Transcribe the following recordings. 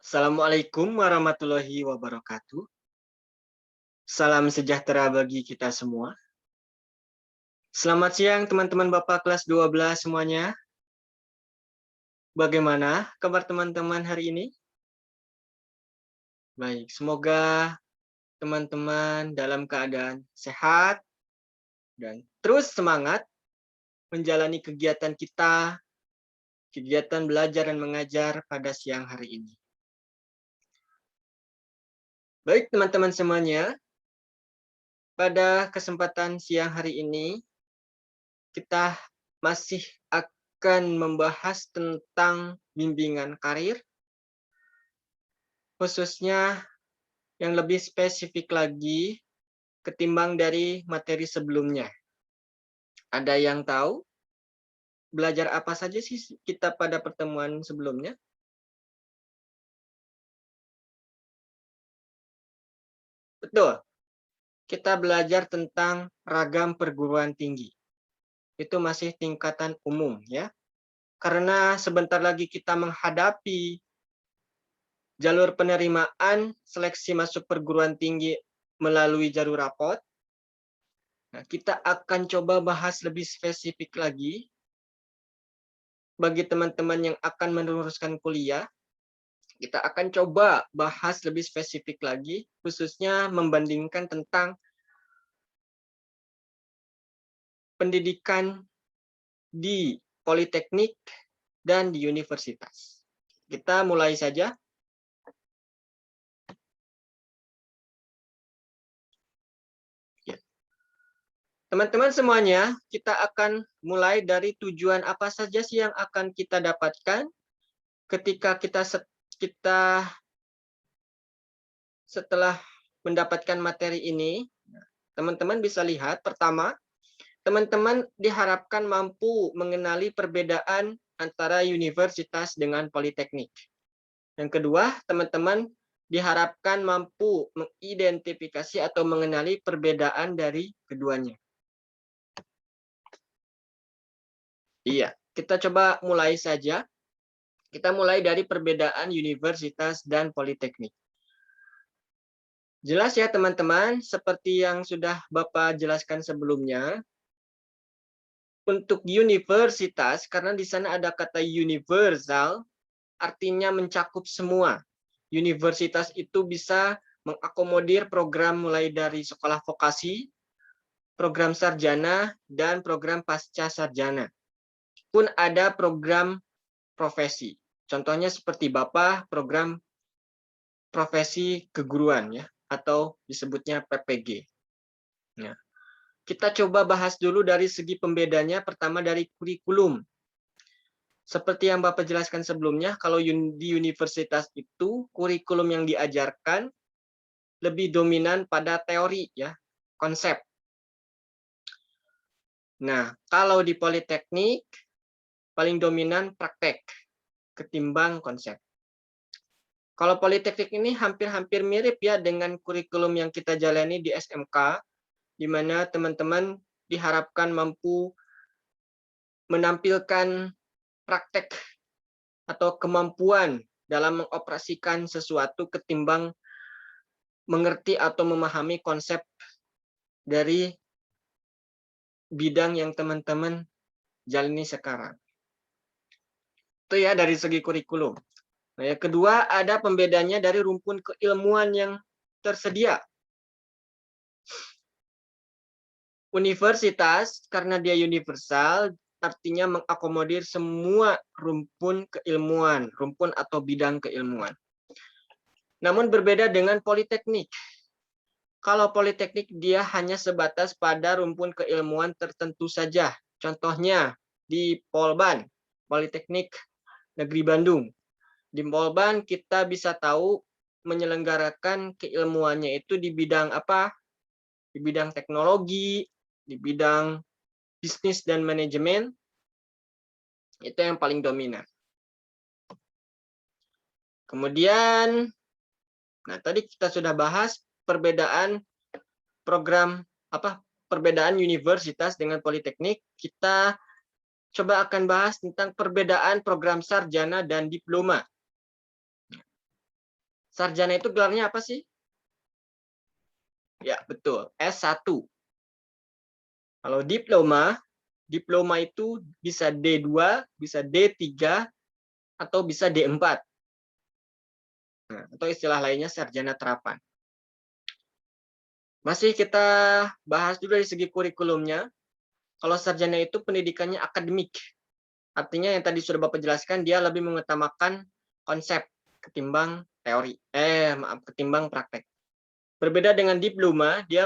Assalamualaikum warahmatullahi wabarakatuh. Salam sejahtera bagi kita semua. Selamat siang teman-teman Bapak kelas 12 semuanya. Bagaimana kabar teman-teman hari ini? Baik, semoga teman-teman dalam keadaan sehat dan terus semangat menjalani kegiatan kita, kegiatan belajar dan mengajar pada siang hari ini. Baik teman-teman semuanya, pada kesempatan siang hari ini kita masih akan membahas tentang bimbingan karir, khususnya yang lebih spesifik lagi ketimbang dari materi sebelumnya. Ada yang tahu belajar apa saja sih kita pada pertemuan sebelumnya? Betul, kita belajar tentang ragam perguruan tinggi. Itu masih tingkatan umum ya. Karena sebentar lagi kita menghadapi jalur penerimaan seleksi masuk perguruan tinggi melalui jalur rapot. Nah, kita akan coba bahas lebih spesifik lagi bagi teman-teman yang akan meneruskan kuliah. Kita akan coba bahas lebih spesifik lagi, khususnya membandingkan tentang pendidikan di politeknik dan di universitas. Kita mulai saja. Teman-teman semuanya, kita akan mulai dari tujuan apa saja sih yang akan kita dapatkan ketika kita setelah mendapatkan materi ini. Teman-teman bisa lihat, pertama, teman-teman diharapkan mampu mengenali perbedaan antara universitas dengan politeknik. Yang kedua, teman-teman diharapkan mampu mengidentifikasi atau mengenali perbedaan dari keduanya. Iya, kita coba mulai saja. Kita mulai dari perbedaan universitas dan politeknik. Jelas ya teman-teman, seperti yang sudah Bapak jelaskan sebelumnya, untuk universitas, karena di sana ada kata universal, artinya mencakup semua. Universitas itu bisa mengakomodir program mulai dari sekolah vokasi, program sarjana, dan program pasca sarjana. Pun ada program profesi. Contohnya seperti Bapak, program profesi keguruan ya, atau disebutnya PPG. Nah, kita coba bahas dulu dari segi pembedanya, pertama dari kurikulum. Seperti yang Bapak jelaskan sebelumnya, kalau di universitas itu kurikulum yang diajarkan lebih dominan pada teori ya, konsep. Nah, kalau di politeknik paling dominan praktek ketimbang konsep. Kalau politeknik ini hampir-hampir mirip ya dengan kurikulum yang kita jalani di SMK, di mana teman-teman diharapkan mampu menampilkan praktek atau kemampuan dalam mengoperasikan sesuatu ketimbang mengerti atau memahami konsep dari bidang yang teman-teman jalani sekarang. Itu ya dari segi kurikulum. Nah, yang kedua ada pembedanya dari rumpun keilmuan yang tersedia. Universitas, karena dia universal, artinya mengakomodir semua rumpun keilmuan, rumpun atau bidang keilmuan. Namun berbeda dengan politeknik. Kalau politeknik dia hanya sebatas pada rumpun keilmuan tertentu saja. Contohnya di Polban, Politeknik Negeri Bandung. Di Polban kita bisa tahu menyelenggarakan keilmuannya itu di bidang apa? Di bidang teknologi, di bidang bisnis dan manajemen, itu yang paling dominan. Kemudian, nah tadi kita sudah bahas perbedaan program perbedaan universitas dengan politeknik. Kita coba akan bahas tentang perbedaan program sarjana dan diploma. Sarjana itu gelarnya apa sih? Ya, betul. S1. Kalau diploma, diploma itu bisa D2, bisa D3, atau bisa D4. Nah, atau istilah lainnya sarjana terapan. Masih kita bahas juga dari segi kurikulumnya. Kalau sarjana itu pendidikannya akademik. Artinya yang tadi sudah Bapak jelaskan, dia lebih mengutamakan konsep ketimbang teori. Ketimbang praktek. Berbeda dengan diploma, dia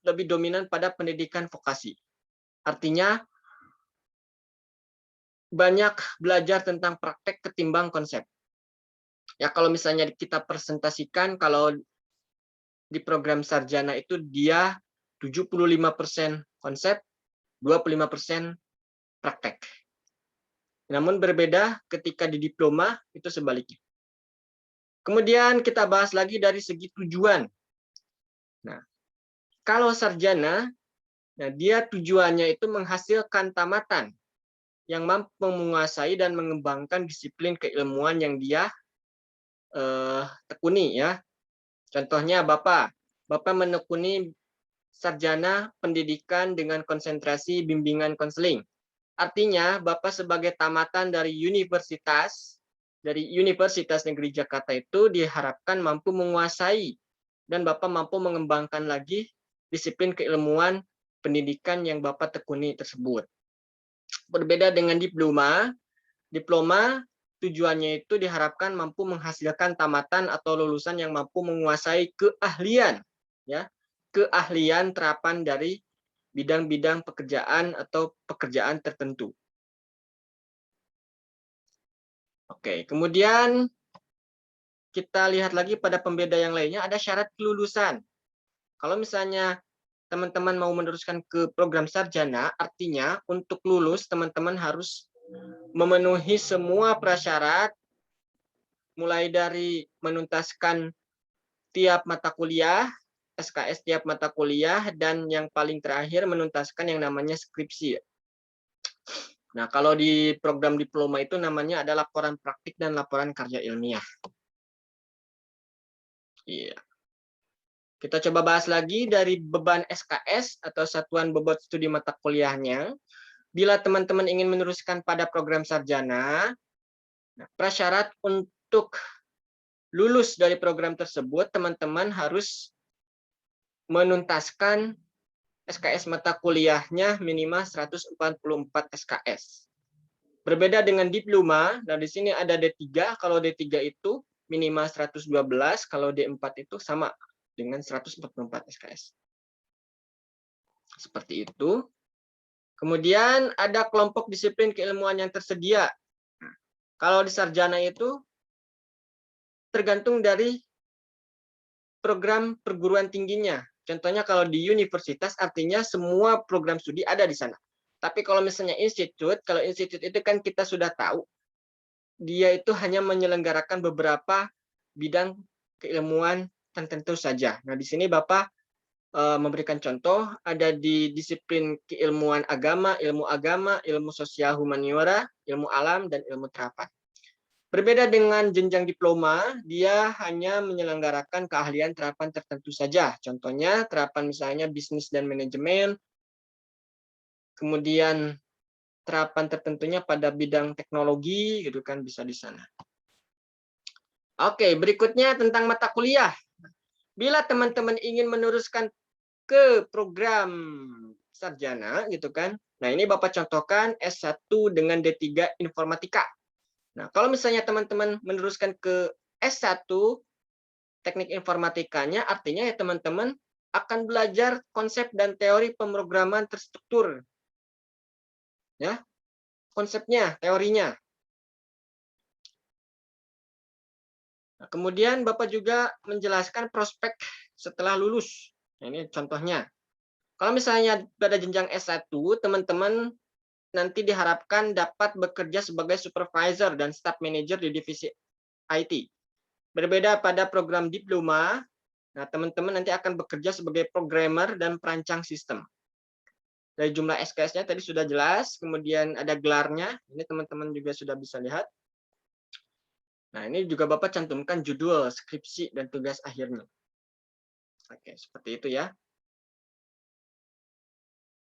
lebih dominan pada pendidikan vokasi. Artinya banyak belajar tentang praktek ketimbang konsep. Ya kalau misalnya kita presentasikan, kalau di program sarjana itu dia 75% konsep, 25% praktek. Namun berbeda ketika di diploma itu sebaliknya. Kemudian kita bahas lagi dari segi tujuan. Nah, kalau sarjana, nah dia tujuannya itu menghasilkan tamatan yang mampu menguasai dan mengembangkan disiplin keilmuan yang dia tekuni ya. Contohnya Bapak menekuni sarjana pendidikan dengan konsentrasi bimbingan konseling. Artinya Bapak sebagai tamatan dari Universitas Negeri Jakarta itu diharapkan mampu menguasai dan Bapak mampu mengembangkan lagi disiplin keilmuan pendidikan yang Bapak tekuni tersebut. Berbeda dengan diploma, tujuannya itu diharapkan mampu menghasilkan tamatan atau lulusan yang mampu menguasai keahlian, ya, keahlian terapan dari bidang-bidang pekerjaan atau pekerjaan tertentu. Oke, kemudian kita lihat lagi pada pembeda yang lainnya, ada syarat kelulusan. Kalau misalnya teman-teman mau meneruskan ke program sarjana, artinya untuk lulus teman-teman harus memenuhi semua prasyarat, mulai dari menuntaskan tiap mata kuliah, SKS tiap mata kuliah, dan yang paling terakhir menuntaskan yang namanya skripsi. Nah, kalau di program diploma itu namanya ada laporan praktik dan laporan karya ilmiah. Iya. Kita coba bahas lagi dari beban SKS atau satuan bobot studi mata kuliahnya. Bila teman-teman ingin meneruskan pada program sarjana, prasyarat untuk lulus dari program tersebut, teman-teman harus menuntaskan SKS mata kuliahnya minimal 144 SKS. Berbeda dengan diploma, nah di sini ada D3, kalau D3 itu minimal 112, kalau D4 itu sama dengan 144 SKS. Seperti itu. Kemudian ada kelompok disiplin keilmuan yang tersedia. Kalau di sarjana itu tergantung dari program perguruan tingginya. Contohnya kalau di universitas artinya semua program studi ada di sana. Tapi kalau misalnya institut, kalau institut itu kan kita sudah tahu, dia itu hanya menyelenggarakan beberapa bidang keilmuan tertentu saja. Nah, di sini Bapak memberikan contoh, ada di disiplin keilmuan agama, ilmu sosial humaniora, ilmu alam, dan ilmu terapan. Berbeda dengan jenjang diploma, dia hanya menyelenggarakan keahlian terapan tertentu saja. Contohnya terapan misalnya bisnis dan manajemen, kemudian terapan tertentunya pada bidang teknologi, gitu kan, bisa di sana. Oke, berikutnya tentang mata kuliah. Bila teman-teman ingin meneruskan ke program sarjana gitu kan. Nah, ini Bapak contohkan S1 dengan D3 informatika. Nah, kalau misalnya teman-teman meneruskan ke S1 teknik informatikanya, artinya ya teman-teman akan belajar konsep dan teori pemrograman terstruktur. Ya, konsepnya, teorinya. Nah, kemudian Bapak juga menjelaskan prospek setelah lulus. Nah, ini contohnya. Kalau misalnya pada jenjang S1, teman-teman nanti diharapkan dapat bekerja sebagai supervisor dan staff manager di divisi IT. Berbeda pada program diploma, nah teman-teman nanti akan bekerja sebagai programmer dan perancang sistem. Dari jumlah SKS-nya tadi sudah jelas, kemudian ada gelarnya, ini teman-teman juga sudah bisa lihat. Nah, ini juga Bapak cantumkan judul, skripsi, dan tugas akhirnya. Oke, seperti itu ya.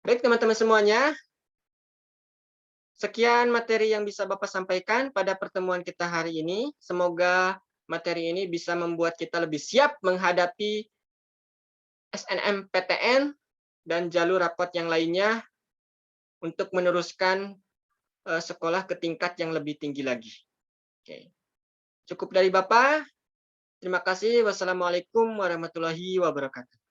Baik, teman-teman semuanya. Sekian materi yang bisa Bapak sampaikan pada pertemuan kita hari ini. Semoga materi ini bisa membuat kita lebih siap menghadapi SNMPTN dan jalur rapot yang lainnya untuk meneruskan sekolah ke tingkat yang lebih tinggi lagi. Oke. Cukup dari Bapak. Terima kasih. Wassalamualaikum warahmatullahi wabarakatuh.